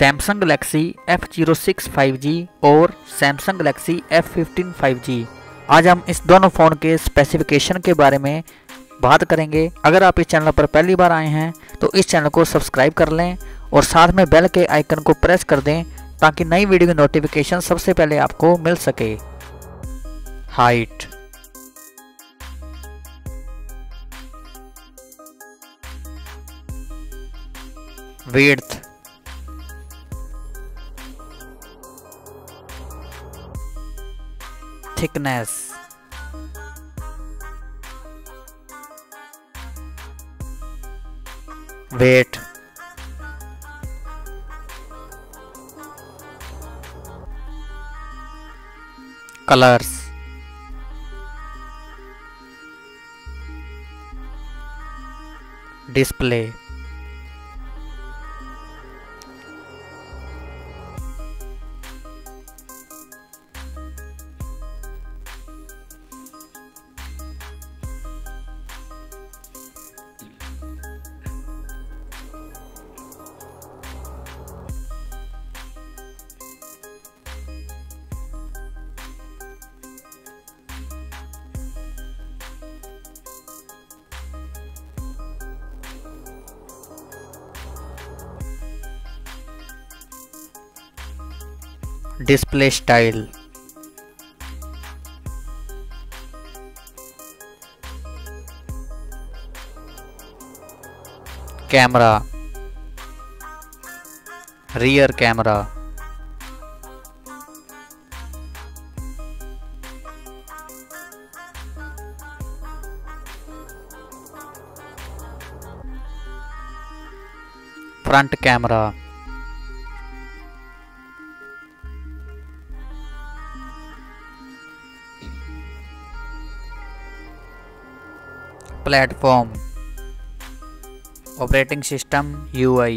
Samsung Galaxy F06 5G और Samsung Galaxy F15 5G। आज हम इस दोनों फ़ोन के स्पेसिफिकेशन के बारे में बात करेंगे। अगर आप इस चैनल पर पहली बार आए हैं तो इस चैनल को सब्सक्राइब कर लें और साथ में बेल के आइकन को प्रेस कर दें ताकि नई वीडियो की नोटिफिकेशन सबसे पहले आपको मिल सके। Height, width, thickness, weight, colours, display, display style, camera, rear camera, front camera, platform, operating system UI,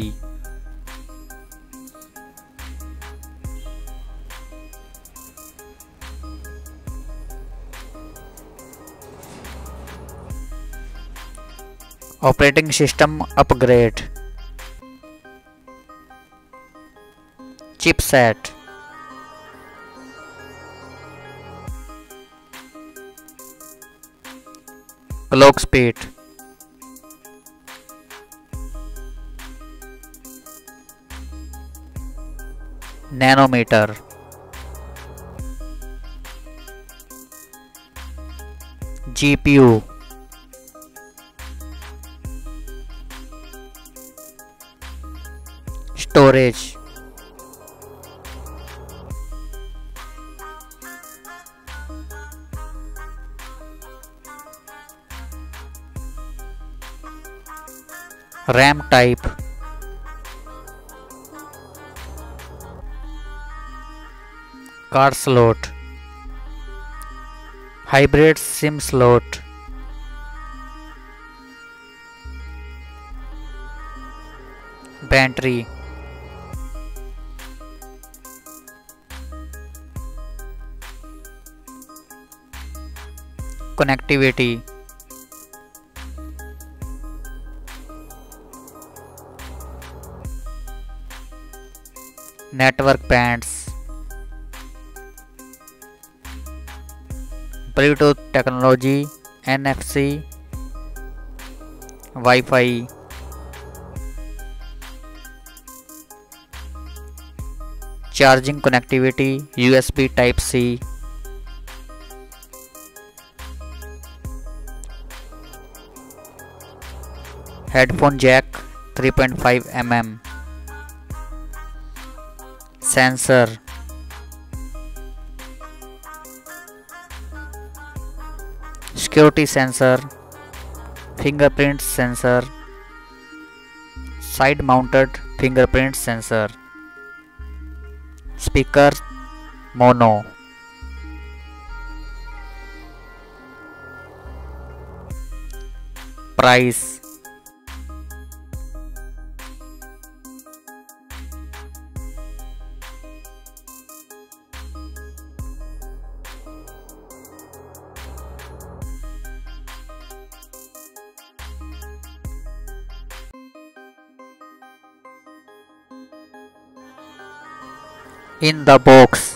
operating system upgrade, chipset, clock speed, nanometre, GPU, storage, RAM type, card slot, hybrid SIM slot, battery, connectivity, network bands, Bluetooth technology, NFC, WiFi, charging connectivity, USB type C, headphone jack 3.5 mm, sensor, security sensor, fingerprint sensor, side mounted fingerprint sensor, speaker mono, price, in the box.